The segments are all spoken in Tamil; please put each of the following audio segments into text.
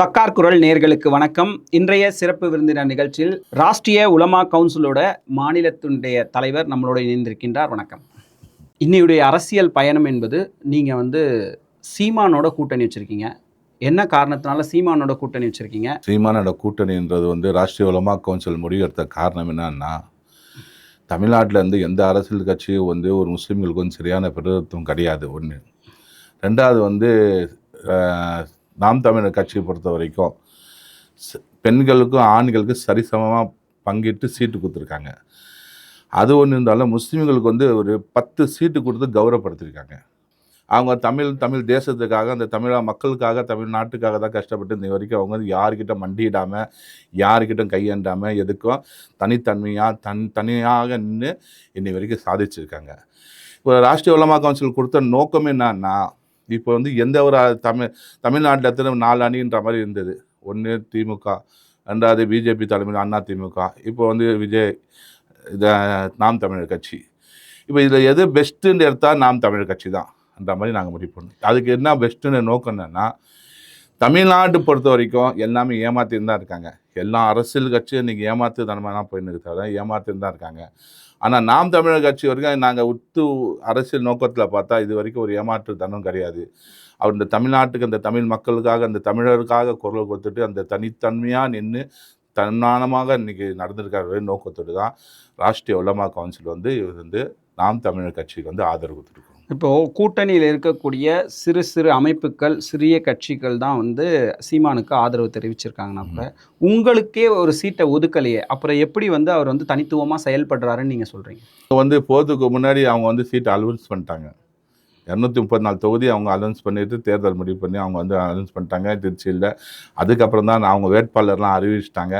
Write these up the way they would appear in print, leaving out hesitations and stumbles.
தக்கார் குரல் நேர்களுக்கு வணக்கம். இன்றைய சிறப்பு விருந்தினர் நிகழ்ச்சியில் ராஷ்டிரிய உலமா கவுன்சிலோட மாநிலத்தினுடைய தலைவர் நம்மளோட இணைந்திருக்கின்றார். வணக்கம். இன்னையுடைய அரசியல் பயணம் என்பது நீங்க சீமானோட கூட்டணி வச்சிருக்கீங்க. என்ன காரணத்தினால சீமானோட கூட்டணி வச்சிருக்கீங்க? சீமானோட கூட்டணின்றது ராஷ்டிரிய உலமா கவுன்சில் முடிவெடுத்த காரணம் என்னன்னா, தமிழ்நாட்டில் எந்த அரசியல் கட்சியும் ஒரு முஸ்லீம்களுக்கு சரியான பிரதிநிதித்துவம் கிடையாது. ஒன்று. ரெண்டாவது நாம் தமிழர் கட்சியை பொறுத்த வரைக்கும் பெண்களுக்கும் ஆண்களுக்கும் சரிசமமாக பங்கிட்டு சீட்டு கொடுத்துருக்காங்க. அது ஒன்று இருந்தாலும் முஸ்லீம்களுக்கு ஒரு 10 சீட்டு கொடுத்து கௌரவப்படுத்தியிருக்காங்க. அவங்க தமிழ் தேசத்துக்காக, அந்த தமிழக மக்களுக்காக, தமிழ்நாட்டுக்காக தான் கஷ்டப்பட்டு இந்த வரைக்கும் அவங்க யாருக்கிட்ட மண்டியிடாமல், யாருக்கிட்டும் கையேண்டாமல், எதுக்கும் தனியாக நின்று இன்னை வரைக்கும் சாதிச்சிருக்காங்க. இப்போ ராஷ்டிரிய உலமா கவுன்சில் கொடுத்த நோக்கம் என்னன்னா, இப்போ எந்த ஒரு தமிழ்நாட்டில் எத்தனை 4 அணின்ற மாதிரி இருந்தது. ஒன்று திமுக, ரெண்டாவது பிஜேபி தலைமையில் அண்ணா திமுக, இப்போ விஜய் நாம் தமிழர் கட்சி. இப்போ இதில் எது பெஸ்ட்டுன்னு எடுத்தால் நாம் தமிழர் கட்சி தான் அந்த மாதிரி நாங்கள் முடிவு பண்ணோம். அதுக்கு என்ன பெஸ்ட்டுன்னு நோக்கம் என்னன்னா, தமிழ்நாட்டு பொறுத்த வரைக்கும் எல்லாமே ஏமாத்தின்னு தான் இருக்காங்க. எல்லா அரசியல் கட்சியும் இன்றைக்கி ஏமாத்து தனமாக தான் போயின்னு தவிர ஏமாத்தின்னு தான் இருக்காங்க. ஆனால் நாம் தமிழர் கட்சி வரைக்கும் நாங்கள் அரசியல் நோக்கத்தில் பார்த்தா இது வரைக்கும் ஒரு ஏமாற்று தனம் கிடையாது. அவர் இந்த தமிழ்நாட்டுக்கு, அந்த தமிழ் மக்களுக்காக, அந்த தமிழருக்காக குரல் கொடுத்துட்டு அந்த தனித்தன்மையாக நின்று தன்மானமாக இன்றைக்கி நடந்திருக்கிற நோக்கத்தோடு தான் ராஷ்டிரிய உலமா கவுன்சில் இவர் நாம் தமிழர் கட்சிக்கு ஆதரவு கொடுத்துருக்கோம். இப்போது கூட்டணியில் இருக்கக்கூடிய சிறு சிறு அமைப்புகள், சிறிய கட்சிகள் தான் சீமானுக்கு ஆதரவு தெரிவிச்சிருக்காங்கன்னா கூட உங்களுக்கே ஒரு சீட்டை ஒதுக்கலையே, அப்புறம் எப்படி அவர் தனித்துவமாக செயல்படுறாருன்னு நீங்கள் சொல்கிறீங்க? போகிறதுக்கு முன்னாடி அவங்க சீட்டை அலௌன்ஸ் பண்ணிட்டாங்க. 234 தொகுதி அவங்க அலௌன்ஸ் பண்ணிட்டு தேர்தல் முடிவு பண்ணி அவங்க அலௌன்ஸ் பண்ணிட்டாங்க திருச்சியில். அதுக்கப்புறம் தான் அவங்க வேட்பாளர்லாம் அறிவிச்சிட்டாங்க.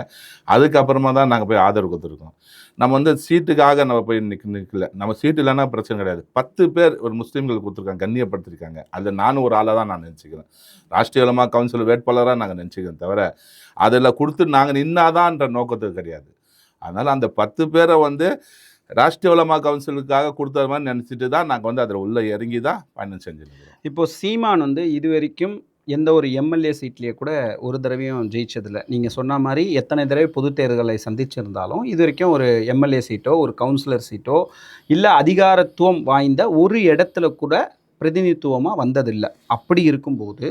அதுக்கப்புறமா தான் நாங்கள் போய் ஆதரவு கொடுத்துருக்கோம். நம்ம சீட்டுக்காக நம்ம போய் நிற்கல. நம்ம சீட்டு இல்லைன்னா பிரச்சனை கிடையாது. 10 பேர் ஒரு முஸ்லீம்கள் கொடுத்துருக்காங்க, கண்ணியப்படுத்திருக்காங்க. அதில் நானும் ஒரு ஆளாக தான் நான் நினச்சிக்கிறேன். ராஷ்டிரிய உலமா கவுன்சில் வேட்பாளராக நாங்கள் நினச்சிக்கிறோம் தவிர அதில் கொடுத்து நாங்கள் நின்னாதான்ற நோக்கத்துக்கு கிடையாது. அதனால் அந்த 10 பேரை ராஷ்டிரிய உலமா கவுன்சிலுக்காக கொடுத்த மாதிரி நினச்சிட்டு தான் நாங்கள் அதில் உள்ளே இறங்கி தான் பயணம் செஞ்சுருக்கோம். இப்போது சீமான் இது வரைக்கும் எந்த ஒரு எம்எல்ஏ சீட்லேயே கூட ஒரு தடவையும் ஜெயிச்சதில்லை. நீங்கள் சொன்ன மாதிரி எத்தனை தடவை பொது தேர்தலை சந்திச்சிருந்தாலும் இது வரைக்கும் ஒரு எம்எல்ஏ சீட்டோ, ஒரு கவுன்சிலர் சீட்டோ, இல்லை அதிகாரத்துவம் வாய்ந்த ஒரு இடத்துல கூட பிரதிநிதித்துவமாக வந்ததில்லை. அப்படி இருக்கும்போது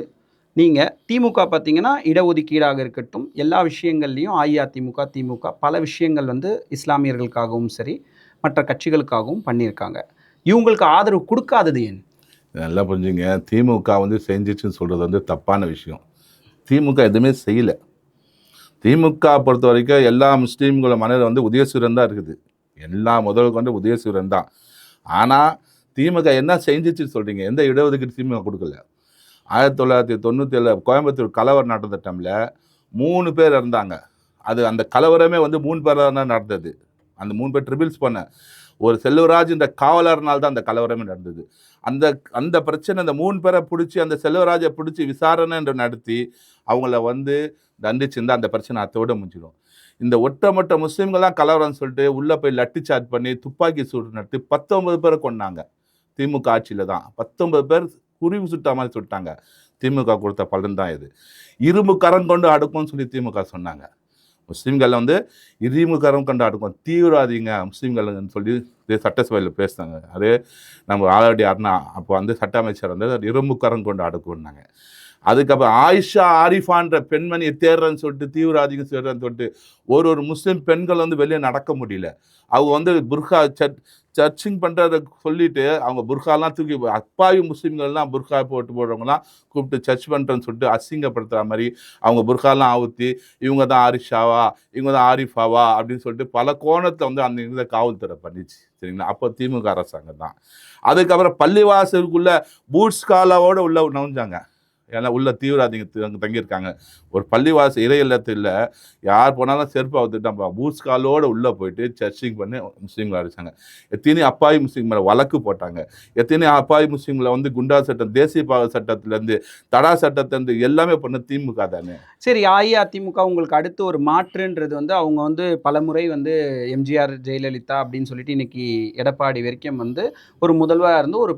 நீங்கள் திமுக பார்த்தீங்கன்னா இடஒதுக்கீடாக இருக்கட்டும், எல்லா விஷயங்கள்லையும் அஇஅதிமுக, திமுக பல விஷயங்கள் இஸ்லாமியர்களுக்காகவும் சரி மற்ற கட்சிகளுக்காகவும் பண்ணியிருக்காங்க. இவங்களுக்கு ஆதரவு கொடுக்காதது ஏன்? நல்லா புரிஞ்சுங்க. திமுக செஞ்சிச்சுன்னு சொல்கிறது தப்பான விஷயம். திமுக எதுவுமே செய்யலை. திமுக பொறுத்த வரைக்கும் எல்லா முஸ்லீம்களோட மனதில் உதயசூரன் தான் இருக்குது. எல்லா முதலுக்கு உதயசூரன் தான். ஆனால் திமுக என்ன செஞ்சிச்சுன்னு சொல்கிறீங்க? எந்த இடஒதுக்கீடு திமுக கொடுக்கல. 1997 கோயம்புத்தூர் கலவரம் நடந்த டைமில் 3 பேர் இருந்தாங்க. அந்த கலவரமே 3 பேராக தான் நடந்தது. அந்த 3 பேர் ட்ரிபிள்ஸ் பண்ண ஒரு செல்வராஜ் இந்த காவலர்னால் தான் அந்த கலவரமே நடந்தது. அந்த பிரச்சனை அந்த 3 பேரை பிடிச்சி, அந்த செல்வராஜை பிடிச்சி விசாரணை நடத்தி அவங்கள தண்டிச்சிருந்தால் அந்த பிரச்சனை அத்தோடு முடிஞ்சிடும். இந்த ஒட்டமொட்ட முஸ்லீம்கள்லாம் கலவரம்னு சொல்லிட்டு உள்ளே போய் லட்டி சார்ஜ் பண்ணி துப்பாக்கி சூடு நடத்தி 19 பேரை கொண்டாங்க. திமுக ஆட்சியில் தான் 19 பேர் குருவி சுட்ட மாதிரி சுட்டாங்க. திமுக கொடுத்த பலன் தான் இது. இரும்பு கரம் கொண்டு அடுக்கும்னு சொல்லி திமுக சொன்னாங்க. முஸ்லீம்கள் இரும்பு கரம் கொண்டு அடுக்கும், தீவிரவாதிங்க முஸ்லீம்கள்னு சொல்லி சட்டசபையில் பேசினாங்க. அதே நம்ம ஆல்ரெடி அண்ணா அப்போ சட்ட அமைச்சர் இரும்பு கரம் கொண்டு அடுக்கும்னாங்க. அதுக்கப்புறம் ஆயிஷா ஆரிஃபான்ற பெண்மணியை தேடுறேன்னு சொல்லிட்டு தீவிரவாதிங்க தேடுறேன்னு சொல்லிட்டு ஒரு முஸ்லீம் பெண்கள் வெளியே நடக்க முடியல. அவங்க புர்கா சர்ச்சிங் பண்ணுறத சொல்லிட்டு அவங்க புர்காலாம் தூக்கி அப்பாவி முஸ்லீம்கள்லாம் புர்கா போடுறவங்களாம் கூப்பிட்டு சர்ச் பண்ணுறேன்னு சொல்லிட்டு அசிங்கப்படுத்துகிற மாதிரி அவங்க புர்காலாம் ஆவுத்தி இவங்க தான் ஆரிஷாவா, இவங்க தான் ஆரிஃபாவா அப்படின்னு சொல்லிட்டு பல கோணத்தில் அந்த இந்த காவல்துறை பண்ணிச்சு. சரிங்களா? அப்போ திமுக அரசாங்கம் தான். அதுக்கப்புறம் பள்ளிவாசலுக்குள்ளே பூட்ஸ் காலாவோடு உள்ள நுழைஞ்சாங்க. ஏன்னா உள்ள தீவிரவாதிங்க தங்கியிருக்காங்க. ஒரு பள்ளிவாசல் இறை இல்லத்தில் யார் போனாலும் செருப்பை வந்துட்டான் பூட்ஸ் காலோடு உள்ளே போயிட்டு சர்ச்சிங் பண்ணி முஸ்லீம்களை அடித்தாங்க. எத்தனை அப்பாவி முஸ்லீம் மேலே வழக்கு போட்டாங்க. எத்தனை அப்பாவி முஸ்லீம்களை குண்டா சட்டம், தேசிய பாக சட்டத்திலேருந்து, தடா சட்டத்திலேருந்து எல்லாமே பண்ண திமுக தானே. சரி, அஇஅதிமுக உங்களுக்கு அடுத்து ஒரு மாற்றுன்றது அவங்க பல முறை எம்ஜிஆர், ஜெயலலிதா அப்படின்னு சொல்லிட்டு இன்னைக்கு எடப்பாடி வரைக்கும் ஒரு முதல்வராக இருந்து ஒரு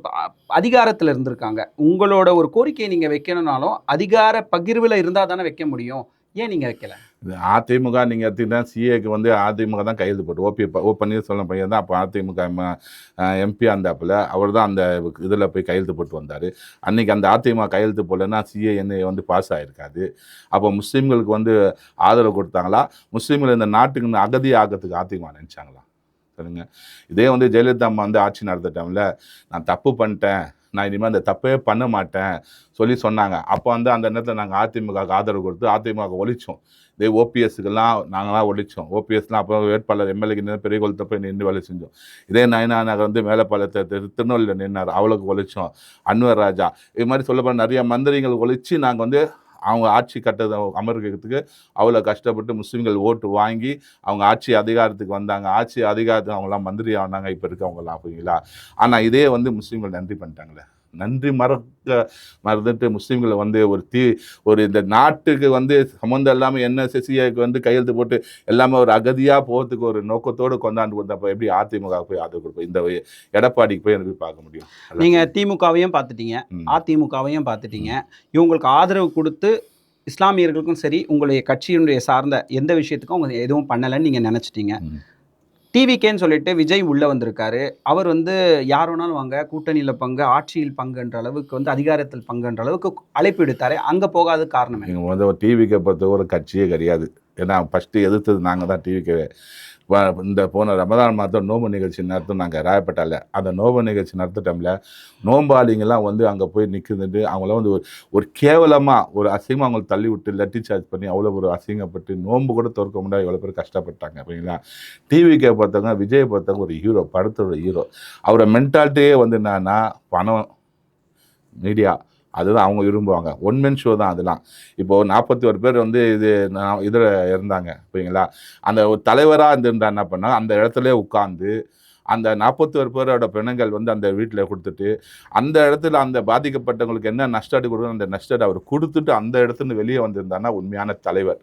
அதிகாரத்தில் இருந்திருக்காங்க. உங்களோட ஒரு கோரிக்கையை நீங்கள் வைக்கணும் வைக்கணும்னாலும் அதிகார பகிர்வில் இருந்தால் தானே வைக்க முடியும். ஏன் நீங்கள் வைக்கல? இது அதிமுக நீங்கள் எடுத்தீங்கன்னா சிஏக்கு வந்து அதிமுக தான் கையெழுத்து போட்டு ஓ பன்னீர்செல்வம் பையன் தான் அப்போ அதிமுக எம்பி இருந்தாப்புல அவர் தான் அந்த இதில் போய் கையெழுத்து போட்டு வந்தார். அன்றைக்கி அந்த அதிமுக கையெழுத்து போடலன்னா சிஏ என்ன வந்து பாஸ் ஆகிருக்காது. அப்போ முஸ்லீம்களுக்கு வந்து ஆதரவு கொடுத்தாங்களா? முஸ்லீம்கள் இந்த நாட்டுக்கு அகதி ஆகிறதுக்கு அதிமுக நினச்சாங்களா? சரிங்க. இதே வந்து ஜெயலலிதா அம்மா வந்து ஆட்சி நடத்த டைமில் நான் தப்பு பண்ணிட்டேன், நான் இனிமேல் அந்த தப்பே பண்ண மாட்டேன் சொல்லி சொன்னாங்க. அப்போ வந்து அந்த நேரத்தில் நாங்கள் அதிமுகவுக்கு ஆதரவு கொடுத்து அதிமுக ஒழிச்சோம். இதே ஓபிஎஸ்க்குலாம் நாங்களாம் ஒழிச்சோம். ஓபிஎஸ்லாம் அப்போ வேட்பாளர் எம்எல்ஏக்கு பெரிய குளத்தை போய் நின்று வேலை செஞ்சோம். இதே நயனா நகர் வந்து மேலப்பாளையத்தை திருநெல்வேலியில் நின்னார், அவளுக்கு ஒழிச்சோம். அன்வர் ராஜா இது மாதிரி சொல்லப்போனால் நிறைய மந்திரிகள் ஒழித்து நாங்கள் வந்து அவங்க ஆட்சி கட்டத்தை அமர்க்கிறதுக்கு அவ்வளோ கஷ்டப்பட்டு முஸ்லீம்கள் ஓட்டு வாங்கி அவங்க ஆட்சி அதிகாரத்துக்கு வந்தாங்க. ஆட்சி அதிகாரத்துக்கு அவங்களாம் மந்திரி ஆனாங்க. இப்போ இருக்கவங்களாம் அப்படிங்களா? ஆனால் இதே வந்து முஸ்லீம்கள் நன்றி பண்ணிட்டாங்களே. நன்றி மறந்துட்டு முஸ்லீம்களை வந்து ஒரு இந்த நாட்டுக்கு வந்து சம்மந்தம் இல்லாமல் என்எஸ்எஸ்சிக்கு வந்து கையெழுத்து போட்டு எல்லாமே ஒரு அகதியாக போகிறதுக்கு ஒரு நோக்கத்தோடு கொண்டாண்டு வந்தப்போ எப்படி அதிமுக போய் ஆதரவு கொடுப்போம்? இந்த எடப்பாடிக்கு போய் எனக்கு பார்க்க முடியும்? நீங்கள் திமுகவையும் பார்த்துட்டீங்க, அதிமுகவையும் பார்த்துட்டீங்க. இவங்களுக்கு ஆதரவு கொடுத்து இஸ்லாமியர்களுக்கும் சரி உங்களுடைய கட்சியினுடைய சார்ந்த எந்த விஷயத்துக்கும் அவங்க எதுவும் பண்ணலைன்னு நீங்கள் நினச்சிட்டீங்க. டிவிகேன்னு சொல்லிட்டு விஜய் உள்ளே வந்திருக்காரு. அவர் வந்து யார் வேணாலும் வாங்க, கூட்டணியில் பங்கு, ஆட்சியில் பங்குன்ற அளவுக்கு வந்து அதிகாரத்தில் பங்குன்ற அளவுக்கு அழைப்பு விடுத்தாரு. அங்கே போகாத காரணம் என்ன? நீங்கள் வந்து டிவிக்கை பொறுத்த ஒரு கட்சியே கிடையாது. ஏன்னா ஃபஸ்ட்டு எதிர்த்தது நாங்கள் தான் டிவிக்கே. இந்த போன ரமதான் மாதம் நோம்பு நிகழ்ச்சி நடத்தும் நாங்கள் ராயப்பேட்டாவில். அந்த நோம்பு நிகழ்ச்சி நடத்த டைமில் நோம்பாளிங்கெல்லாம் வந்து அங்கே போய் நிற்குதுட்டு அவங்களாம் வந்து ஒரு கேவலமாக ஒரு அசிங்கமாக அவங்களை தள்ளி விட்டு லட்டி சார்ஜ் பண்ணி அவ்வளோ ஒரு அசிங்கப்பட்டு நோம்பு கூட திறக்க முடியாது எவ்வளோ பேர் கஷ்டப்பட்டாங்க அப்படிங்களா? டிவிக்கே பார்த்தவங்க விஜய் பார்த்தவங்க ஒரு ஹீரோ, படத்தோட ஹீரோ. அவரோட மென்டாலிட்டியே வந்து என்னன்னா பணம், மீடியா, அதுதான் அவங்க விரும்புவாங்க. ஒன் மேன் ஷோ தான் அதெல்லாம். இப்போது 41 பேர் வந்து இதில் இருந்தாங்க சரிங்களா? அந்த ஒரு தலைவராக இருந்திருந்தா என்ன பண்ணால் அந்த இடத்துல உட்காந்து அந்த 41 பேரோட பிணங்கள் வந்து அந்த வீட்டில் கொடுத்துட்டு அந்த இடத்துல அந்த பாதிக்கப்பட்டவங்களுக்கு என்ன நஷ்டாடு கொடுக்கணும் அந்த நஷ்டாடு அவர் கொடுத்துட்டு அந்த இடத்துல வெளியே வந்திருந்தாருன்னா உண்மையான தலைவர்.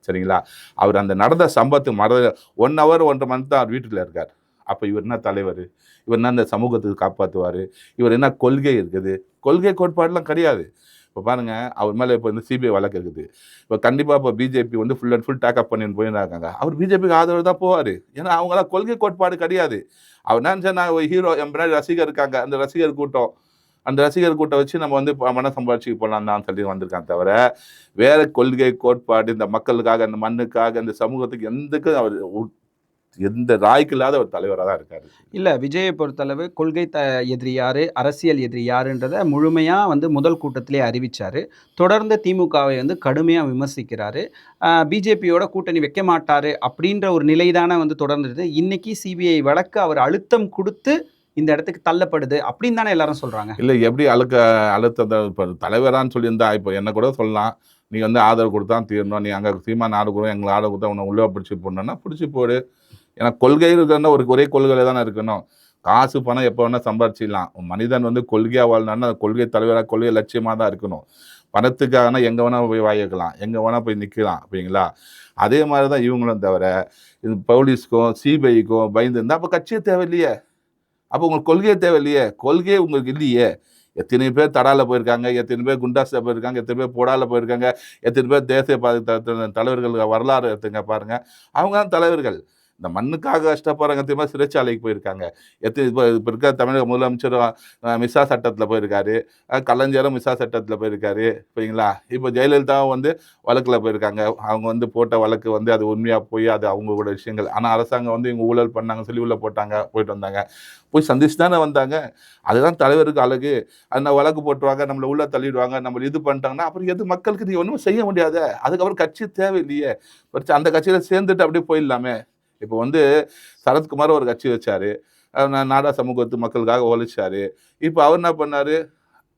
சரிங்களா? அவர் அந்த நடந்த சம்பவத்துக்கு 1 hour 1.5 month தான் அவர் வீட்டில் இருக்கார். அப்போ இவர் என்ன தலைவர்? இவர் என்ன அந்த சமூகத்துக்கு காப்பாற்றுவார்? இவர் என்ன கொள்கை இருக்குது? கொள்கை கோட்பாடுலாம் கிடையாது. இப்போ பாருங்கள், அவர் மேலே இப்போ வந்து சிபிஐ வழக்கு இருக்குது. இப்போ கண்டிப்பாக இப்போ பிஜேபி வந்து ஃபுல் அண்ட் ஃபுல் டேக்கப் பண்ணின்னு போயிருக்காங்க. அவர் பிஜேபிக்கு ஆதரவு தான் போவார். ஏன்னா அவங்களாம் கொள்கை கோட்பாடு கிடையாது. அவர் நினச்சா நான் ஒரு ஹீரோ, என் பின்னாடி ரசிகர் இருக்காங்க, அந்த ரசிகர் கூட்டம் வச்சு நம்ம வந்து பணம் சம்பாதிச்சு போகலாம் தான் சொல்லி வந்திருக்காங்க. தவிர வேறு கொள்கை கோட்பாடு இந்த மக்களுக்காக, இந்த மண்ணுக்காக, இந்த சமூகத்துக்கு எந்தக்கும் அவர் எந்த ராய்க்கு இல்லாத ஒரு தலைவராக தான் இருக்காரு. இல்லை, விஜயை பொறுத்தளவு கொள்கை எதிரி யார், அரசியல் எதிரி யாருன்றதை முழுமையாக வந்து முதல் கூட்டத்திலே அறிவித்தார். தொடர்ந்து திமுகவை வந்து கடுமையாக விமர்சிக்கிறாரு. பிஜேபியோட கூட்டணி வைக்க மாட்டார் அப்படின்ற ஒரு நிலை தானே வந்து தொடர்ந்துருது. இன்றைக்கி சிபிஐ வழக்கு அவர் அழுத்தம் கொடுத்து இந்த இடத்துக்கு தள்ளப்படுது அப்படின்னு தானே எல்லாரும் சொல்கிறாங்க. இல்லை, எப்படி அழுத்தம் இப்போ தலைவரான்னு சொல்லியிருந்தா இப்போ என்ன கூட சொல்லலாம், நீ வந்து ஆதரவு கொடுத்தா தீரணும், நீ அங்கே சீமான் ஆடு கூட எங்களை ஆதரவு கொடுத்தா உன்னை உள்ளே பிடிச்சி போடணுன்னா பிடிச்சி போடு. ஏன்னா கொள்கை இருக்கிறன்னா ஒரே கொள்கையில் தானே இருக்கணும். காசு பணம் எப்போ வேணால் சம்பாரிச்சிடலாம். மனிதன் வந்து கொள்கையாக வாழ்னான்னா கொள்கை தலைவராக கொள்கை லட்சியமாக தான் இருக்கணும். பணத்துக்காகனா எங்கே வேணால் போய் வாங்கிக்கலாம், எங்கே வேணால் போய் நிற்கலாம் அப்படிங்களா? அதே மாதிரி தான் இவங்களும். தவிர இது போலீஸ்க்கும் சிபிஐக்கும் பயந்து இருந்தால் அப்போ கட்சியே தேவையில்லையே, அப்போ உங்களுக்கு கொள்கையே தேவையில்லையே. கொள்கையே உங்களுக்கு இல்லையே. எத்தனை பேர் தடாவில் போயிருக்காங்க, எத்தனை பேர் குண்டாஸில் போயிருக்காங்க, எத்தனை பேர் போடாவில் போயிருக்காங்க, எத்தனை பேர் தேசிய தலைவர்கள் வரலாறு எடுத்துங்க பாருங்கள். அவங்க தான் தலைவர்கள். இந்த மண்ணுக்காக கஷ்டப்படுறாங்க. எத்தனை பேர் சிறைச்சாலைக்கு போயிருக்காங்க. இப்போ இருக்க தமிழக முதலமைச்சரும் மிசா சட்டத்தில் போயிருக்காரு, கலைஞரும் மிசா சட்டத்தில் போயிருக்காரு சரிங்களா? இப்போ ஜெயலலிதாவும் வந்து வழக்கில் போயிருக்காங்க. அவங்க வந்து போட்ட வழக்கு வந்து அது உண்மையாக போய் அது அவங்களோட விஷயங்கள். ஆனால் அரசாங்கம் வந்து இவங்க ஊழல் பண்ணாங்க சொல்லி உள்ளே போயிட்டு வந்தாங்க. போய் சந்திச்சு தானே வந்தாங்க. அதுதான் தலைவருக்கு அழகு. அந்த வழக்கு போட்டுருவாங்க, நம்மளை உள்ளே தள்ளிடுவாங்க, நம்மளை இது பண்ணிட்டாங்கன்னா அப்புறம் எது மக்களுக்கு நீ ஒன்றும் செய்ய முடியாது. அதுக்கப்புறம் கட்சி தேவையில்லையே. அந்த கட்சியில் சேர்ந்துட்டு அப்படியே போயிடலாமே. இப்போ வந்து சரத்குமார் ஒரு கட்சி வச்சார், நாடா சமூகத்து மக்களுக்காக ஒழிச்சார். இப்போ அவர் என்ன பண்ணார்?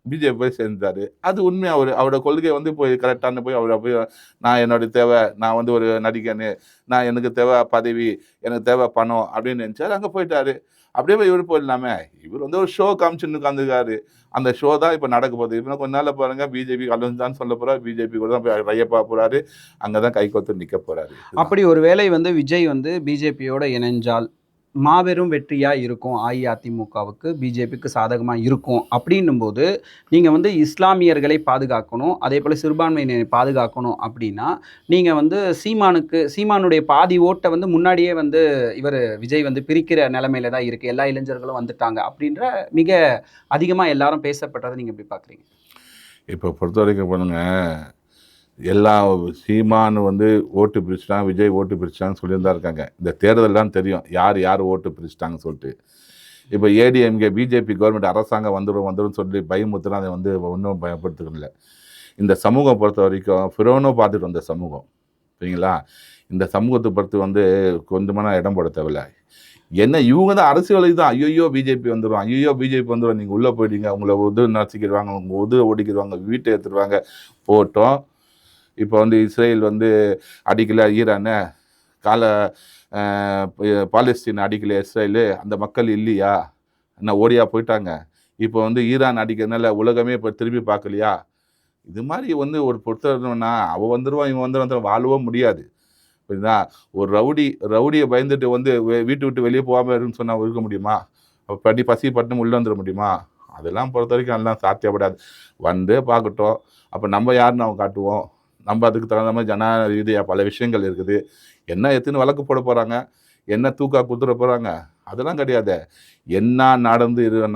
பிஜேபி போய் சேர்ந்தார். அது உண்மையாக அவரோட கொள்கை வந்து போய் கரெக்டான போய் அவரை போய் நான் என்னுடைய தேவை, நான் வந்து ஒரு நடிகனு, நான் எனக்கு தேவை பதவி, எனக்கு தேவை பணம் அப்படின்னு நினச்சார். அங்கே போயிட்டார். அப்படியே போய் இவர் போயிடலாமே. இவர் வந்து ஒரு ஷோ காமிச்சுன்னு உட்காந்துருக்காரு. அந்த ஷோ தான் இப்போ நடக்க போகுது. இப்போ கொஞ்ச நாளில் பாருங்கள் பிஜேபி அலுவலகம் சொல்ல போகிறார். பிஜேபி கூட தான் போய் ரையப்பா போகிறாரு. அங்கே தான் கை கோத்து நிற்க போகிறாரு. அப்படி ஒரு வேளை வந்து விஜய் வந்து பிஜேபியோட இணைஞ்சால் மாபெரும் வெற்றியாக இருக்கும் அஇஅதிமுகவுக்கு, பிஜேபிக்கு சாதகமாக இருக்கும் அப்படின்னும்போது, நீங்கள் வந்து இஸ்லாமியர்களை பாதுகாக்கணும், அதே போல் சிறுபான்மையினரை பாதுகாக்கணும் அப்படின்னா, நீங்கள் வந்து சீமானுடைய பாதி ஓட்டை வந்து முன்னாடியே வந்து இவர் விஜய் வந்து பிரிக்கிற நிலைமையில தான் இருக்குது, எல்லா இளைஞர்களும் வந்துட்டாங்க அப்படின்ற மிக அதிகமாக எல்லாரும் பேசப்பட்டதை நீங்கள் எப்படி பார்க்குறீங்க? இப்போ பொறுத்த வரைக்கும் பண்ணுங்க, எல்லா சீமானு வந்து ஓட்டு பிரிச்சுட்டாங்க, விஜய் ஓட்டு பிரிச்சுட்டாங்கன்னு சொல்லியிருந்தா இருக்காங்க. இந்த தேர்தல்லாம் தெரியும் யார் யார் ஓட்டு பிரிச்சுட்டாங்கன்னு சொல்லிட்டு. இப்போ ஏடிஎம்கே பிஜேபி கவர்மெண்ட் அரசாங்கம் வந்துடும் சொல்லி பயமுறுத்தினா அதை வந்து ஒன்றும் பயப்படுத்துக்கல. இந்த சமூகம் பொறுத்த வரைக்கும் ஃபிரோனும் பார்த்துட்டு வந்த சமூகம், சரிங்களா? இந்த சமூகத்தை பொறுத்து வந்து கொஞ்சமான இடம் போட தேவையில்ல. என்ன இவங்க தான் அரசியல் தான், ஐயோ பிஜேபி வந்துடும், ஐயோ பிஜேபி வந்துடும், நீங்கள் உள்ளே போயிட்டீங்க, உங்களை நசுக்கிடுவாங்க, உங்கள் ஓடிக்கிடுவாங்க, வீட்டை எடுத்துடுவாங்க, போட்டோம். இப்போ வந்து இஸ்ரேல் வந்து அடிக்கல ஈரானை, பாலஸ்தீன் அடிக்கல இஸ்ரேலு, அந்த மக்கள் இல்லையா, என்ன ஓடியா போயிட்டாங்க. இப்போ வந்து ஈரான் அடிக்கிறதுனால உலகமே இப்போ திரும்பி பார்க்கலையா? இது மாதிரி வந்து ஒரு பொறுத்தவரைனா அவள் வந்துடுவான், இவன் வந்துடுவான், வாழவும் முடியாது. புரியுதா? ஒரு ரவுடியை பயந்துட்டு வந்து வீட்டு விட்டு வெளியே போகாமல் இருக்குன்னு சொன்னால் இருக்க முடியுமா? அப்போ பசி பட்டினம் உள்ளே வந்துட முடியுமா? அதெல்லாம் பொறுத்த வரைக்கும் அதெல்லாம் சாத்தியப்படாது. வந்து பார்க்கட்டும், அப்போ நம்ம யாருன்னு அவங்க காட்டுவோம். நம்ம அதுக்கு தகுந்த மாதிரி ஜனநாயக ரீதியாக பல விஷயங்கள் இருக்குது. என்ன எத்தனை வழக்கு போட போகிறாங்க, என்ன தூக்கா குத்துற போகிறாங்க, அதெல்லாம் கிடையாது. என்ன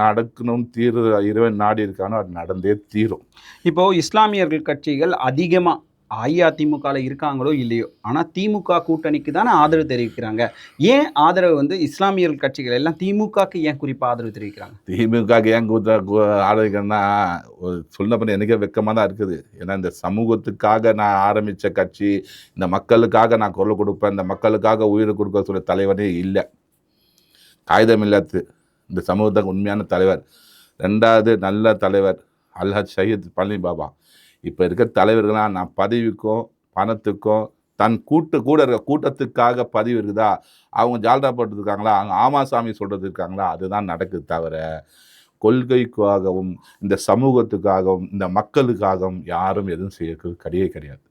நடக்கணும் இறைவன் நாடி இருக்கானோ அது நடந்தே தீரும். இப்போது இஸ்லாமியர்கள் கட்சிகள் அதிகமாக அஇஅதிமுகவில் இருக்காங்களோ இல்லையோ, ஆனால் திமுக கூட்டணிக்கு தானே ஆதரவு தெரிவிக்கிறாங்க. ஏன் ஆதரவு வந்து இஸ்லாமியர்கள் கட்சிகள் எல்லாம் திமுகக்கு ஏன் குறிப்பாக ஆதரவு தெரிவிக்கிறாங்க? திமுகக்கு ஏன் ஆதரிக்கிறேன்னா, சொன்ன பண்ண எனக்கே வெக்கமாக தான் இருக்குது. ஏன்னா இந்த சமூகத்துக்காக நான் ஆரம்பித்த கட்சி, இந்த மக்களுக்காக நான் குரல் கொடுப்பேன், இந்த மக்களுக்காக உயிர் கொடுக்க சொல்ல தலைவனே இல்லை. காகிதம் இல்லாது இந்த சமூகத்துக்கு உண்மையான தலைவர். ரெண்டாவது நல்ல தலைவர் அல்ஹாஜ் ஷஹீத் பழனி பாபா. இப்போ இருக்க தலைவர்களாக நான் பதவிக்கும் பணத்துக்கும் தன் கூட இருக்க கூட்டத்துக்காக பதவி இருக்குதா, அவங்க ஜால்ரா போட்டுருக்காங்களா, அவங்க ஆமாசாமி சொல்கிறது இருக்காங்களா, அதுதான் நடக்குது தவிர கொள்கைக்காகவும் இந்த சமூகத்துக்காகவும் இந்த மக்களுக்காகவும் யாரும் எதுவும் செய்யறது கிடையாது.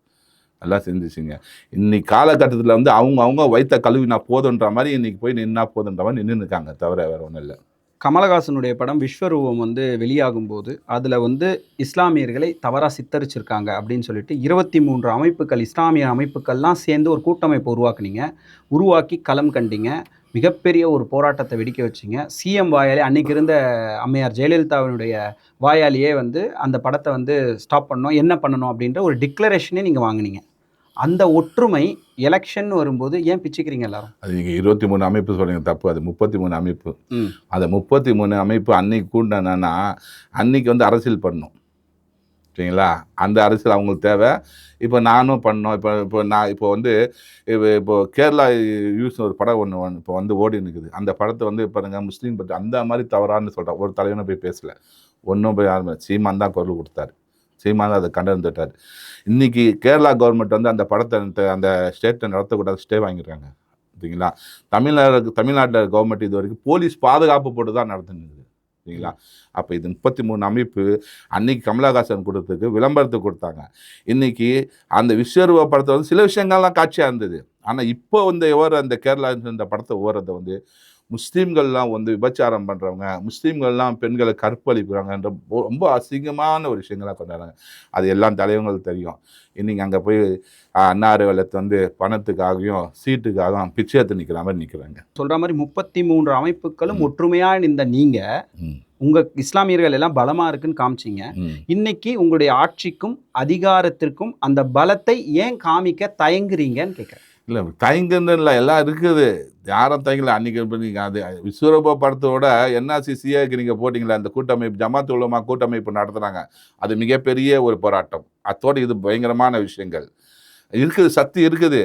நல்லா சிந்திச்சுங்க. இன்னைக்கு காலகட்டத்தில் வந்து அவங்க வைத்த கழுவினா போதுன்ற மாதிரி இன்னைக்கு போய் நின்னா போதுன்ற மாதிரி நின்று இருக்காங்க தவிர வேற ஒன்றும் இல்லை. கமலஹாசனுடைய படம் விஸ்வரூபம் வந்து வெளியாகும் போது அதில் வந்து இஸ்லாமியர்களை தவறாக சித்தரிச்சிருக்காங்க அப்படின்னு சொல்லிட்டு 23 அமைப்புகள், இஸ்லாமிய அமைப்புகள்லாம் சேர்ந்து ஒரு கூட்டமைப்பு உருவாக்கி களம் கண்டிங்க. மிகப்பெரிய ஒரு போராட்டத்தை வெடிக்க வச்சிங்க. சிஎம் வாயாலே அன்னைக்கு இருந்த அம்மையார் ஜெயலலிதாவினுடைய வாயாலேயே வந்து அந்த படத்தை வந்து ஸ்டாப் பண்ணணும், என்ன பண்ணணும் அப்படின்ற ஒரு டிக்ளரேஷனே நீங்கள் வாங்கினீங்க. அந்த ஒற்றுமை எலெக்ஷன் வரும்போது ஏன் பிச்சுக்கிறீங்க எல்லாரும்? அது நீங்கள் 23 அமைப்பு சொல்றீங்க, தப்பு. அது 33 அமைப்பு. அந்த 33 அமைப்பு அன்னைக்கு கூட்டினா அன்னைக்கு வந்து அரசியல் பண்ணணும், சரிங்களா? அந்த அரசியல் அவங்களுக்கு தேவை. இப்போ நானும் பண்ணோம். இப்போ வந்து இப்போ கேரளா யூஸ் ஒரு படம் ஒன்று இப்போ வந்து ஓடி நிற்குது. அந்த படத்தை வந்து பாருங்க, முஸ்லீம் பற்றி அந்த மாதிரி தவறான்னு சொல்கிறேன். ஒரு தலைவனை போய் பேசலை, ஒன்றும் போய் யாருமே. சீமான் தான் குரல் கொடுத்தாரு, சீமான் தான் அதை கண்டறிந்துட்டார். இன்றைக்கி கேரளா கவர்மெண்ட் வந்து அந்த படத்தை அந்த ஸ்டேட்டை நடத்தக்கூடாது ஸ்டே வாங்கியிருக்காங்க, சரிங்களா? தமிழ்நாட்டில் கவர்மெண்ட் இது வரைக்கும் போலீஸ் பாதுகாப்பு போட்டு தான் நடத்துனுது, சரிங்களா? அப்போ இது 33 அமைப்பு அன்னைக்கு கமலஹாசன் கொடுத்ததுக்கு விளம்பரத்துக்கு கொடுத்தாங்க. இன்றைக்கி அந்த விஸ்வரூப படத்தை வந்து சில விஷயங்கள்லாம் காட்சியாக இருந்தது. ஆனால் இப்போ வந்து அந்த கேரளா இந்த படத்தை ஓடுறத வந்து முஸ்லீம்கள்லாம் வந்து விபச்சாரம் பண்ணுறவங்க, முஸ்லீம்கள்லாம் பெண்களை கற்பழிக்கிறாங்கன்ற ரொம்ப அசிங்கமான ஒரு விஷயங்களாக கொண்டாடுறாங்க. அது எல்லாம் தலைவங்களுக்கு தெரியும். இன்றைக்கி அங்கே போய் அண்ணா அறிவாலயத்தை வந்து பணத்துக்காகவும் சீட்டுக்காகவும் பிச்சை எடுத்து நிற்கிற மாதிரி நிற்கிறாங்க. சொல்கிற மாதிரி 33 அமைப்புகளும் ஒற்றுமையாக இந்த நீங்கள் உங்கள் இஸ்லாமியர்கள் எல்லாம் பலமாக இருக்குன்னு காமிச்சிங்க. இன்னைக்கு உங்களுடைய ஆட்சிக்கும் அதிகாரத்திற்கும் அந்த பலத்தை ஏன் காமிக்க தயங்குறீங்கன்னு கேட்குறேன். இல்லை, தயங்குன்னு இல்லை, எல்லாம் இருக்குது. யாரும் தயங்கல. அன்றைக்கி இப்போ நீங்கள் அது விஸ்வரூப படத்தோட என்ஆர்சிசியாக நீங்கள் போட்டிங்களா, அந்த கூட்டமைப்பு ஜமாத் உலமா கூட்டமைப்பு நடத்துகிறாங்க. அது மிகப்பெரிய ஒரு போராட்டம். அத்தோடு இது பயங்கரமான விஷயங்கள் இருக்குது, சக்தி இருக்குது.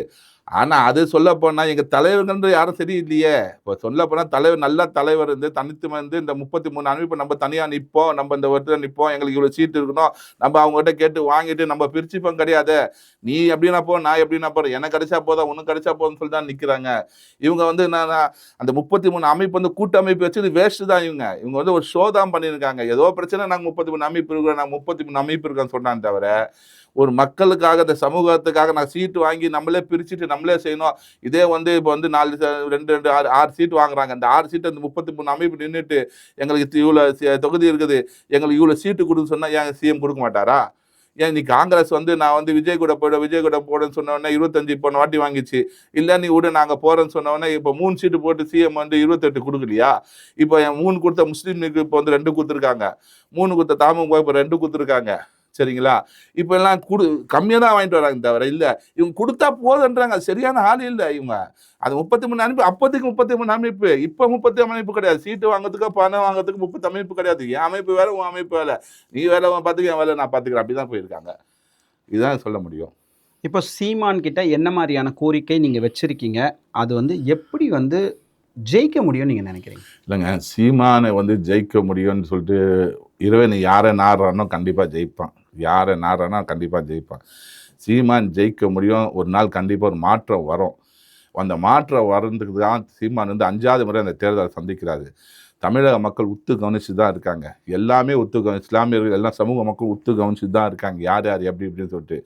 ஆனால் அது சொல்லப்போனால் எங்கள் தலைவர்கள் யாரும் சரியில்லையே. இப்போ சொல்லப்போனால் தலைவர் நல்ல தலைவர் வந்து தனித்து வந்து இந்த 33 அமைப்பு நம்ம தனியாக நிற்போம், நம்ம இந்த வருஷத்தில் நிற்போம், எங்களுக்கு இவ்வளோ சீட்டு இருக்கணும், நம்ம அவங்ககிட்ட கேட்டு வாங்கிட்டு நம்ம பிரிச்சுப்போம் கிடையாது. நீ எப்படின்னா போ, நான் எப்படின்னா போகிறேன், எனக்கு கிடைச்சா போதும், உனக்கு கிடைச்சா போதும்னு சொல்லி தான் நிற்கிறாங்க. இவங்க வந்து நான் அந்த 33 அமைப்பு வந்து கூட்டமைப்பு வச்சு இது வேஸ்ட்டு தான். இவங்க வந்து ஒரு ஷோ தான் பண்ணியிருக்காங்க. ஏதோ பிரச்சனை, நாங்கள் 33 அமைப்பு இருக்கிறோம், நாங்கள் 33 அமைப்பு இருக்கோன்னு சொன்னான்னு தவிர ஒரு மக்களுக்காக இந்த சமூகத்துக்காக நான் சீட்டு வாங்கி நம்மளே பிரிச்சுட்டு நம்மளே செய்யணும். இதே வந்து இப்போ வந்து 6 சீட்டு வாங்குறாங்க. அந்த 6 சீட்டு அந்த 33 அமைப்பு நின்றுட்டு எங்களுக்கு இவ்வளோ தொகுதி இருக்குது, எங்களுக்கு இவ்வளோ சீட்டு கொடுன்னு சொன்னால் ஏன் சிஎம் கொடுக்க மாட்டாரா? ஏன் நீ காங்கிரஸ் வந்து நான் வந்து விஜய் கூட போடுன்னு சொன்ன உடனே 25 போன வாட்டி வாங்கிச்சு. இல்லை நீ விடு நாங்கள் போகிறேன்னு சொன்ன உடனே இப்போ 3 சீட்டு போட்டு சிஎம் வந்து 28 கொடுக்கலையா? இப்போ 3 கொடுத்த முஸ்லீம் லீக் இப்போ வந்து 2 கொடுத்துருக்காங்க, 3 கொடுத்த தமுக இப்போ 2 கொடுத்துருக்காங்க. சரிங்களா? இப்போ எல்லாம் கம்மியாக தான் வாங்கிட்டு வராங்க தவிர இல்லை இவங்க கொடுத்தா போதுன்றாங்க. சரியான ஆள் இல்லை இவங்க. அது 33 அமைப்பு, அப்போதைக்கு 33 அமைப்பு, இப்போ 30 அமைப்பு கிடையாது. சீட்டு வாங்குறதுக்கு பணம் வாங்குறதுக்கு 30 அமைப்பு கிடையாது. என் அமைப்பு வேலை, உன் அமைப்பு வேலை, நீ வேலை பார்த்துக்க, என் வேலை நான் பார்த்துக்கிறேன், அப்படி தான் போயிருக்காங்க. இதுதான் சொல்ல முடியும். இப்போ சீமான் கிட்ட என்ன மாதிரியான கோரிக்கை நீங்கள் வச்சுருக்கீங்க? அது வந்து எப்படி வந்து ஜெயிக்க முடியும்னு நீங்கள் நினைக்கிறீங்க? இல்லைங்க, சீமானை வந்து ஜெயிக்க முடியும்னு சொல்லிட்டு இறைவன் யாரை நாடுறானோ கண்டிப்பாக ஜெயிப்பான். யாரை நாடுறானோ கண்டிப்பாக ஜெயிப்பான். சீமான் ஜெயிக்க முடியும். ஒரு நாள் கண்டிப்பாக ஒரு மாற்றம் வரும். அந்த மாற்றம் வர்றதுக்கு தான் சீமான் வந்து 5வது முறை அந்த தேர்தலை சந்திக்கிறாரு. தமிழக மக்கள் உத்து கவனிச்சு தான் இருக்காங்க. எல்லாமே இஸ்லாமியர்கள் எல்லாம் சமூக மக்கள் உத்து கவனிச்சு தான் இருக்காங்க. யார் யார் எப்படி இப்படின்னு சொல்லிட்டு.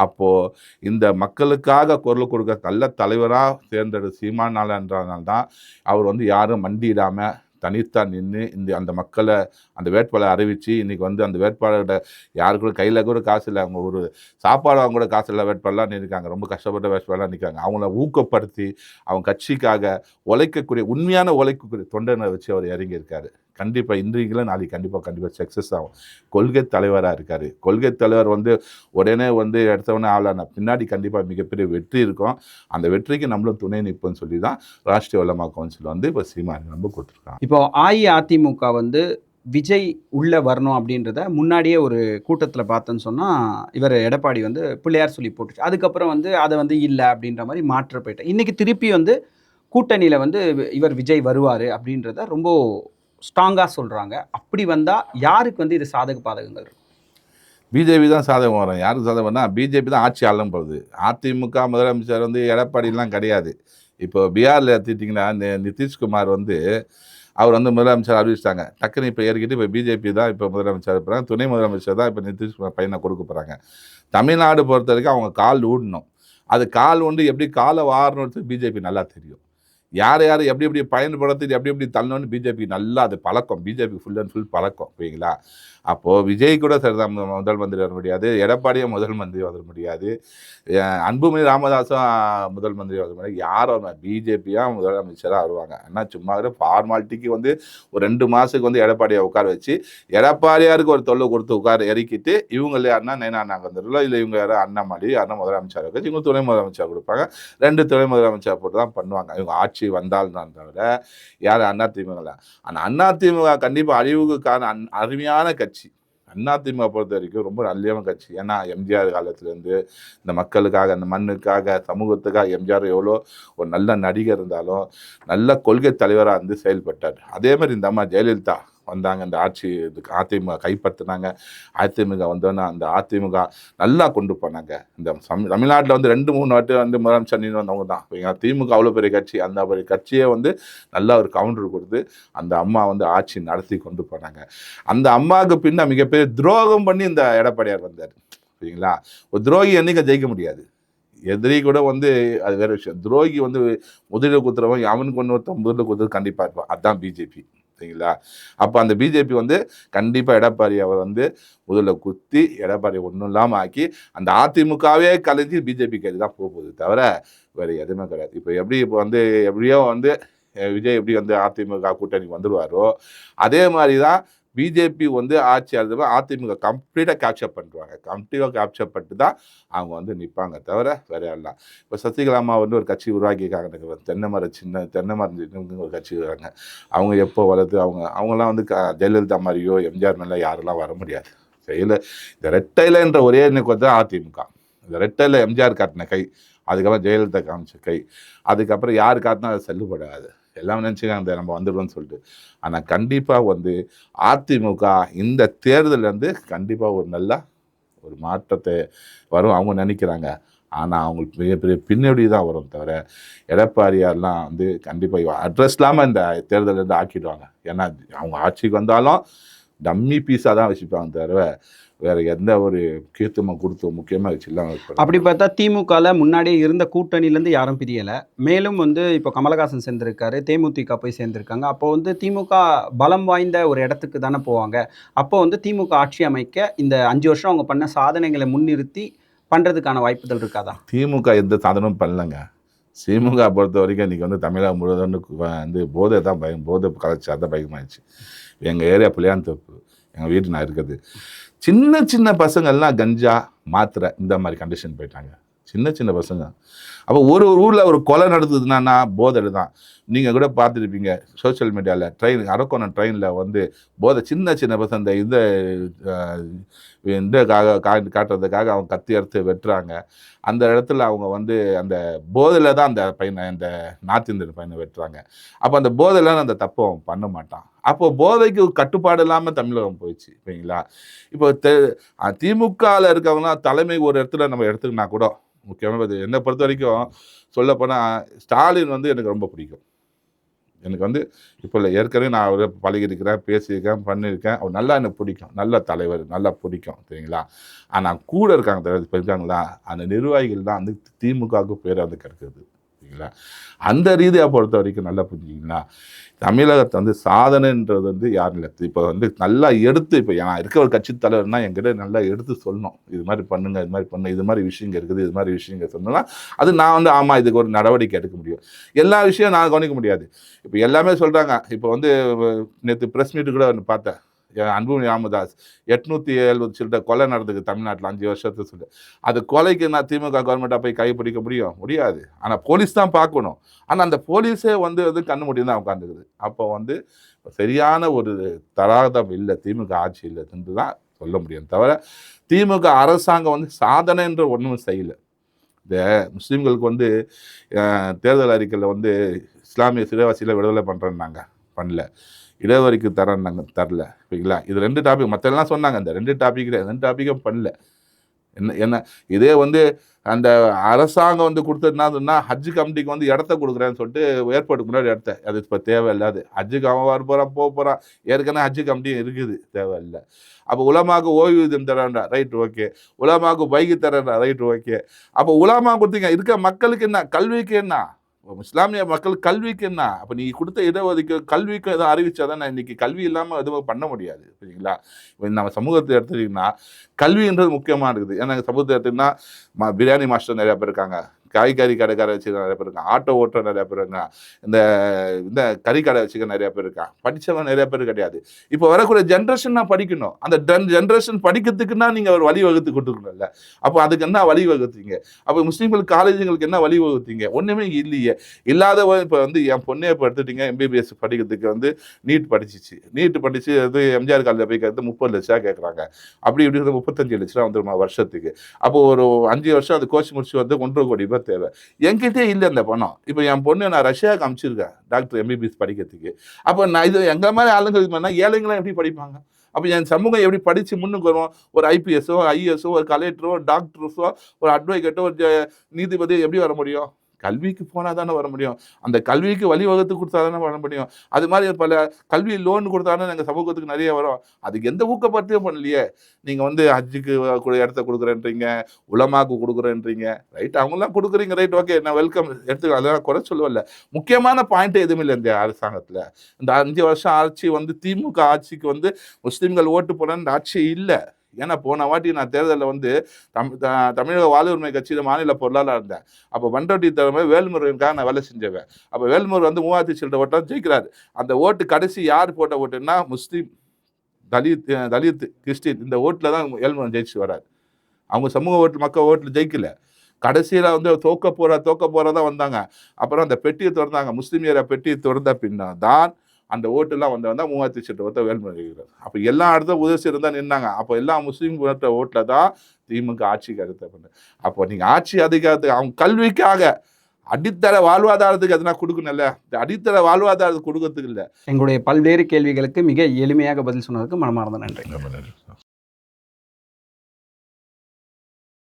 அப்போது இந்த மக்களுக்காக குரல் கொடுக்க நல்ல தலைவராக தேர்ந்தெடுத்த சீமானாலன்றதுனால தான் அவர் வந்து யாரும் மண்டியிடாமல் தனித்தான் நின்று அந்த மக்களை அந்த வேட்பாளரை அறிவித்து இன்றைக்கி வந்து அந்த வேட்பாளர்கிட்ட யாருக்கூட கையில் கூட காசு இல்லை, அவங்க ஒரு சாப்பாடு அவங்க கூட காசு இல்லை வேட்பாளர்லாம் நிற்காங்க. ரொம்ப கஷ்டப்பட்ட வேட்பாளர்லாம் நிற்காங்க. அவங்கள ஊக்கப்படுத்தி அவங்க கட்சிக்காக உழைக்கக்கூடிய தொண்டனை வச்சு அவர் இறங்கியிருக்காரு. கண்டிப்பாக இன்றைக்குலாம் நாளைக்கு கண்டிப்பாக சக்ஸஸ் ஆகும். கொள்கை தலைவராக இருக்கார். கொள்கை தலைவர் வந்து உடனே வந்து எடுத்தவொடனே ஆளான பின்னாடி கண்டிப்பாக மிகப்பெரிய வெற்றி இருக்கும். அந்த வெற்றிக்கு நம்மளும் துணை நிற்போம்னு சொல்லி தான் ராஷ்ட்ரிய உலமா கவுன்சில் வந்து இப்போ சீமான் நம்ம கொடுத்துருக்காங்க. இப்போ அஇஅதிமுக வந்து விஜய் உள்ளே வரணும் அப்படின்றத முன்னாடியே ஒரு கூட்டத்தில் பார்த்தேன்னு சொன்னால் இவர் எடப்பாடி வந்து பிள்ளையார் சொல்லி போட்டுச்சு. அதுக்கப்புறம் வந்து அதை வந்து இல்லை அப்படின்ற மாதிரி மாற்ற போயிட்டேன். இன்றைக்கி திருப்பி வந்து கூட்டணியில் வந்து இவர் விஜய் வருவார் அப்படின்றத ரொம்ப ஸ்ட்ராங்காக சொல்கிறாங்க. அப்படி வந்தால் யாருக்கு வந்து இது சாதக பாதகங்கள் இருக்கும்? பிஜேபி தான் சாதகம் வரும். யாருக்கு சாதகம்னா பிஜேபி தான் ஆட்சி ஆளும் போகுது. அதிமுக முதலமைச்சர் வந்து எடப்பாடிலாம் கிடையாது. இப்போ பீகாரில் எடுத்துட்டிங்கன்னா நிதிஷ்குமார் வந்து அவர் வந்து முதலமைச்சர் அறிவிச்சிட்டாங்க. டக்குன்னு இப்போ ஏறிக்கிட்டு இப்போ பிஜேபி தான் இப்போ முதலமைச்சர் இருப்பாங்க. துணை முதலமைச்சர் தான் இப்போ நிதிஷ்குமார் பையனை கொடுக்க போகிறாங்க. தமிழ்நாடு பொறுத்த வரைக்கும் அவங்க கால் ஊடணும். அது கால் ஊண்டு எப்படி காலை வாரணுன்றது பிஜேபி நல்லா தெரியும். யார் எப்படி எப்படி பயன்படுத்தி எப்படி தள்ளணும்னு பிஜேபி நல்லா அது பழக்கம். பிஜேபி ஃபுல் அண்ட் ஃபுல் பழக்கம். ஓகேங்களா? அப்போது விஜய் கூட சரிதான் முதல் மந்திரி வர முடியாது, எடப்பாடியும் முதல் மந்திரி வர முடியாது, அன்புமணி ராமதாஸும் முதல் மந்திரி வர முடியாது. யாரும் பிஜேபியாக முதலமைச்சராக வருவாங்க. ஆனால் சும்மா ஃபார்மாலிட்டிக்கு வந்து ஒரு 2 மாதத்துக்கு வந்து எடப்பாடியை உட்கார வச்சு எடப்பாடியாருக்கு ஒரு தொல்லை கொடுத்து உட்கார இறக்கிட்டு இவங்களே அண்ணா நாங்கள் வந்துடலாம், இல்லை இவங்க யாரும் அண்ணாமலை யாரும் முதலமைச்சர் வச்சு இவங்க துணை முதலமைச்சர் கொடுப்பாங்க. 2 துணை முதலமைச்சர் போட்டு தான் பண்ணுவாங்க. இவங்க ஆட்சி வந்தால்தான் தவிர யார் அதிமுக. ஆனால் அதிமுக கண்டிப்பாக அழிவுக்கான அருமையான கட்சி. அதிமுக பொறுத்த வரைக்கும் ரொம்ப நல்ல கட்சி. ஏன்னா எம்ஜிஆர் காலத்துலேருந்து இந்த மக்களுக்காக, இந்த மண்ணுக்காக, சமூகத்துக்காக எம்ஜிஆர் எவ்வளோ ஒரு நல்ல நடிகர் இருந்தாலும் நல்ல கொள்கை தலைவராக இருந்து செயல்பட்டார். அதே மாதிரி இந்த அம்மா ஜெயலலிதா வந்தாங்க, இந்த ஆட்சி அதிமுக கைப்பற்றினாங்க. அதிமுக வந்தோன்னா அந்த அதிமுக நல்லா கொண்டு போனாங்க. இந்த தமிழ்நாட்டில் வந்து 2-3 வாட்டி வந்து முதலமைச்சர் நீர் வந்தவங்க தான். திமுக அவ்வளோ பெரிய கட்சி, அந்த பெரிய கட்சியை வந்து நல்லா ஒரு கவுண்டர் கொடுத்து அந்த அம்மா வந்து ஆட்சி நடத்தி கொண்டு போனாங்க. அந்த அம்மாவுக்கு பின்ன மிகப்பெரிய துரோகம் பண்ணி இந்த எடப்பாடியார் வந்தார். சரிங்களா? ஒரு துரோகி என்னைக்கு ஜெயிக்க முடியாது. எதிரி கூட வந்து அது வேறு விஷயம். துரோகி வந்து முதலில் குத்துறவன் அவனுக்கு ஒன்று முதலில் குத்துறது கண்டிப்பாக இருப்பான். அதுதான் பிஜேபி. சரிங்களா? அப்போ அந்த பிஜேபி வந்து கண்டிப்பாக எடப்பாடி அவர் வந்து முதல்ல குத்தி எடப்பாடி ஒன்றும் இல்லாமல் ஆக்கி அந்த அதிமுகவே கலைஞ்சி பிஜேபி கைது தான் போகுது தவிர வேறு எதுவுமே கிடையாது. இப்போ வந்து எப்படியோ வந்து விஜய் எப்படி வந்து அதிமுக கூட்டணிக்கு வந்துடுவாரோ அதே மாதிரி தான் பிஜேபி வந்து ஆட்சி ஆளுது. அதிமுக கம்ப்ளீட்டாக கேப்சர் பண்ணுவாங்க. கம்ப்ளீட்டாக கேப்சர் பண்ணிட்டு தான் அவங்க வந்து நிற்பாங்க தவிர வேறு யாரெல்லாம். இப்போ சசிகலாமா வந்து ஒரு கட்சி உருவாக்கியிருக்காங்க. தென்னை மரம் ஒரு கட்சி இருக்காங்க. அவங்க எப்போ வளர்த்து அவங்களாம் வந்து ஜெயலலிதா மாதிரியோ எம்ஜிஆர் மேலே யாரெல்லாம் வர முடியாது. செயல இந்த ரெட்டையிலன்ற ஒரே எண்ணுக்கு வந்து அதிமுக. இந்த ரெட்டையில் எம்ஜிஆர் காட்டின கை, அதுக்கப்புறம் ஜெயலலிதா காமிச்ச கை, அதுக்கப்புறம் யார் காட்டினா அது செல்லுபடாது. எல்லாம் நினச்சிக்காங்க நம்ம வந்துடுவோம்னு சொல்லிட்டு. ஆனால் கண்டிப்பாக வந்து அதிமுக இந்த தேர்தலேருந்து கண்டிப்பாக ஒரு நல்ல ஒரு மாற்றத்தை வரும் அவங்க நினைக்கிறாங்க. ஆனால் அவங்களுக்கு பெரிய பின்னாடி தான் வரும் தவிர எடப்பாடியாரெலாம் வந்து கண்டிப்பாக அட்ரஸ் இல்லாமல் இந்த தேர்தலேருந்து ஆக்கிடுவாங்க. ஏன்னா அவங்க ஆட்சிக்கு வந்தாலும் டம்மி பீஸாக தான் வச்சுப்பாங்க தவிர வேறு எந்த ஒரு முக்கியத்துவம் கொடுத்து முக்கியமாக வச்சுலாம் அப்படி பார்த்தா திமுகல முன்னாடியே இருந்த கூட்டணியிலேருந்து யாரும் பிரியலை. மேலும் வந்து இப்போ கமலஹாசன் சேர்ந்திருக்காரு, தேமுதிக போய் சேர்ந்திருக்காங்க. அப்போ வந்து திமுக பலம் வாய்ந்த ஒரு இடத்துக்கு தானே போவாங்க. அப்போ வந்து திமுக ஆட்சி அமைக்க இந்த 5 வருஷம் அவங்க பண்ண சாதனைகளை முன்னிறுத்தி பண்ணுறதுக்கான வாய்ப்புகள் இருக்காதா? திமுக எந்த சாதனமும் பண்ணலங்க. திமுக பொறுத்த வரைக்கும் இன்றைக்கி வந்து தமிழகம் முழுவதும் வந்து போதை தான் போதை கலாச்சாரம் தான் பயங்கரமாகிடுச்சு. எங்கள் ஏரியா புளியாந்தோப்பு, எங்கள் வீட்டு நான் இருக்கிறது, சின்ன சின்ன பசங்கள்லாம் கஞ்சா மாத்திரை இந்த மாதிரி கண்டிஷன் போயிட்டாங்க. சின்ன சின்ன பசங்க. அப்போ ஒரு ஊரில் ஒரு கொலை நடந்ததுன்னா போதை தான். நீங்கள் கூட பார்த்துருப்பீங்க சோஷியல் மீடியாவில் அரக்கோணம் ட்ரெயினில் வந்து போதை சின்ன சின்ன பசங்க இந்த காட்டுறதுக்காக அவங்க கத்தி எடுத்து வெட்டுறாங்க. அந்த இடத்துல அவங்க வந்து அந்த போதையில் தான் அந்த பையனை, அந்த நார்த் இந்தியன் பையனை வெட்டுறாங்க. அப்போ அந்த போதையில அந்த தப்பு அவன் பண்ண மாட்டான். அப்போ போதைக்கு கட்டுப்பாடு இல்லாமல் தமிழகம் போயிடுச்சு இல்லைங்களா? இப்போ திமுகவில் இருக்கவங்களாம் தலைமை ஒரு இடத்துல நம்ம எடுத்துக்கினா கூட முக்கியமாக என்னை பொறுத்த வரைக்கும் சொல்லப்போனால் ஸ்டாலின் வந்து எனக்கு ரொம்ப பிடிக்கும். எனக்கு வந்து இப்போ இல்லை, ஏற்கனவே நான் அவரை பழகிருக்கிறேன், பேசியிருக்கேன், பண்ணியிருக்கேன். அவர் நல்லா எனக்கு பிடிக்கும், நல்ல தலைவர், நல்லா பிடிக்கும் சரிங்களா? ஆனால் கூட இருக்காங்க இருக்காங்களா அந்த நிர்வாகிகள் தான் வந்து திமுகவுக்கு பேர் வந்து கிடைக்கிறது சரிங்களா? அந்த ரீதியாக பொறுத்த வரைக்கும் நல்லா புரிஞ்சிங்களா? தமிழகத்தை வந்து சாதனைன்றது வந்து யாரும் இல்லை. இப்போ வந்து நல்லா எடுத்து, இப்போ நான் இருக்க ஒரு கட்சி தலைவர்னா என்கிட்ட நல்லா எடுத்து சொல்லணும், இது மாதிரி பண்ணுங்க, இது மாதிரி பண்ணு, இது மாதிரி விஷயங்கள் இருக்குது, இது மாதிரி விஷயங்கள் சொன்னோன்னா அது நான் வந்து ஆமாம் இதுக்கு ஒரு நடவடிக்கை எடுக்க முடியும். எல்லா விஷயம் நான் கவனிக்க முடியாது. இப்போ எல்லாமே சொல்கிறாங்க. இப்போ வந்து நேற்று ப்ரெஸ் மீட்டு கூட ஒன்று பார்த்தேன். அன்புமணி ராமதாஸ் 870 சில்லற கொலை நடந்தது தமிழ்நாட்டில் 5 வருஷத்துக்கு சொல்லி. அது கொலைக்கு நான் திமுக கவர்மெண்ட்டாக போய் கைப்பிடிக்க முடியாது. ஆனால் போலீஸ் தான் பார்க்கணும். ஆனால் அந்த போலீஸே வந்து கண்ணு முடியும் தான் உட்காந்துக்குது. அப்போ வந்து சரியான ஒரு தராதம் இல்லை, திமுக ஆட்சி இல்லை என்று தான் சொல்ல முடியும். தவிர திமுக அரசாங்கம் வந்து சாதனைன்ற ஒன்றும் செய்யலை. இந்த முஸ்லீம்களுக்கு வந்து தேர்தல் அறிக்கையில் வந்து இஸ்லாமிய சிறைவாசியில் விடுதலை பண்ணுறேன்னாங்க, பண்ணல. இடவரிக்கு தரேன்னாங்க, தரல சரிங்களா? இது 2 டாபிக், மற்றெல்லாம் சொன்னாங்க. இந்த 2 டாப்பிக்கும் பண்ணல. என்ன இதே வந்து அந்த அரசாங்கம் வந்து கொடுத்ததுனா ஹஜ்ஜு கமிட்டிக்கு வந்து இடத்த கொடுக்குறேன்னு சொல்லிட்டு ஏற்பாடு முன்னாடி இடத்த, அது இப்போ தேவையில்லாது. ஹஜ்ஜுக்கு அவன் வர போகிறான், போகிறான். ஏற்கனவே ஹஜ்ஜு கமிட்டியும் இருக்குது, தேவையில்லை. அப்போ உலமாக்கு ஓய்வூதியம் தரேன்டா, ரைட் ஓகே. உலமாக்கு பைக்கு தரேன்டா, ரைட் ஓகே. அப்போ உலமா கொடுத்தீங்க, இருக்க மக்களுக்கு என்ன, கல்விக்கு என்ன, இஸ்லாமிய மக்கள் கல்விக்கு என்ன? அப்போ நீ கொடுத்த இடஒதுக்கீடு கல்விக்கு எதுவும் அறிவிச்சா தான் இன்றைக்கி கல்வி இல்லாமல் எதுவும் பண்ண முடியாது சரிங்களா? இப்போ நம்ம சமூகத்தை எடுத்துக்கிட்டிங்கன்னா கல்வின்றது முக்கியமாக இருக்குது. ஏன்னா சமூகத்தை எடுத்துக்கிட்டிங்கன்னா பிரியாணி மாஸ்டர் நிறையா பேர் இருக்காங்க, காய்கறி கடைக்கார வச்சுக்க நிறைய பேர் இருக்காங்க, ஆட்டோ ஓட்டுற நிறையா பேர் இருக்காங்க, இந்த கறி கடை வச்சுக்க நிறையா பேர் இருக்காங்க. படித்தவங்க நிறையா பேர் கிடையாது. இப்போ வரக்கூடிய ஜென்ரேஷன் நான் படிக்கணும். அந்த ஜென்ரேஷன் படிக்கிறதுக்குன்னா நீங்கள் ஒரு வழி வகுத்து கொடுத்துக்கணும்ல. அப்போ அதுக்கு என்ன வழி வகுத்தீங்க? அப்போ முஸ்லீம்களுக்கு காலேஜுங்களுக்கு என்ன வழி வகுத்தீங்க? ஒன்றுமே இல்லையே. இல்லாதவ இப்போ வந்து என் பொண்ணே இப்போ எடுத்துட்டீங்க, MBBS படிக்கிறதுக்கு வந்து நீட் படிச்சு அது எம்ஜிஆர் காலேஜில் போய் கேட்குறது 30 லட்ச ரூபா கேட்குறாங்க. அப்படி இப்படி 35 லட்ச ரூபா வந்துருமா வருஷத்துக்கு? அப்போ ஒரு 5 வருஷம் அது கோர்ஸ் முடிச்சு வந்து 1.5 கோடி ரூபாய் தேவை. என்கிட்டே இல்லை அந்த பணம். இப்போ என் பொண்ணு நான் ரஷ்யாவுக்கு அனுப்பிச்சிருக்கேன் டாக்டர் MBBS படிக்கிறதுக்கு. அப்போ நான் இது எங்களை மாதிரி ஆளுங்க ஏழைங்களாம் எப்படி படிப்பாங்க? அப்போ என் சமூகம் எப்படி படித்து முன்னுக்கு வரும்? ஒரு IPSஓ IASஓ ஒரு கலெக்டரோ டாக்டர்ஸோ ஒரு அட்வொகேட்டோ ஒரு நீதிபதி எப்படி வர முடியும்? கல்விக்கு போனால் தானே வர முடியும். அந்த கல்விக்கு வழி வகுத்து கொடுத்தா தானே வர முடியும். அது மாதிரி பல கல்வி லோன் கொடுத்தாலும் எங்கள் சமூகத்துக்கு நிறைய வரும். அதுக்கு எந்த ஊக்கப்படுத்தியும் பண்ணலையே. நீங்கள் வந்து ஹஜ்ஜுக்கு இடத்த கொடுக்குறேன்றீங்க, உலமாக்கு கொடுக்குறேன்றீங்க, ரைட் அவங்களாம் கொடுக்குறீங்க, ரைட் ஓகே, நான் வெல்கம் எடுத்துக்கலாம், அதெல்லாம் குறை சொல்லவில்லை. முக்கியமான பாயிண்ட் எதுவும் இல்லை இந்த அரசாங்கத்தில். இந்த 5 வருஷம் ஆட்சி வந்து திமுக ஆட்சிக்கு வந்து முஸ்லீம்கள் ஓட்டு போன இந்த ஆட்சி இல்லை. ஏன்னா போன வாட்டி நான் தேர்தலில் வந்து தமிழக வாழ்வுரிமை கட்சியில் மாநில பொருளாளர் இருந்தேன். அப்போ பண்டோட்டி தலைமை வேல்முருகனுக்காக நான் வேலை செஞ்சவேன். அப்போ வேல்முருகன் வந்து 3000 சில்லற ஓட்டாக ஜெயிக்கிறாரு. அந்த ஓட்டு கடைசி யார் போட்ட ஓட்டுன்னா முஸ்லீம், தலித், கிறிஸ்டின் இந்த ஓட்டில் தான் வேல்முருகன் ஜெயிச்சு வராரு. அவங்க சமூக ஓட்டு மக்கள் ஓட்டில் ஜெயிக்கல. கடைசியில் வந்து தோக்க போகிறதான் வந்தாங்க. அப்புறம் அந்த பெட்டியை திறந்தாங்க, முஸ்லீம் ஏரியா பெட்டியை திறந்த பின்னா தான் அந்த ஓட்டுலாம் வந்தால் 3000 சில்லற ஓட்ட வேல்முருகன். அப்போ எல்லா இடத்துல உதவி இருந்தால் நின்னாங்க. அப்போ எல்லா முஸ்லீம் ஓட்டில் தான் திமுக ஆட்சிக்கு அடுத்த பண்ணு. அப்போ நீங்கள் ஆட்சி அதிகாரத்துக்கு அவங்க கல்விக்காக அடித்தர வாழ்வாதாரத்துக்கு எதனா கொடுக்கணும்ல, அடித்தர வாழ்வாதாரத்துக்கு கொடுக்கறதுக்கு இல்லை. எங்களுடைய பல்வேறு கேள்விகளுக்கு மிக எளிமையாக பதில் சொன்னதுக்கு மனமார்ந்த நன்றி.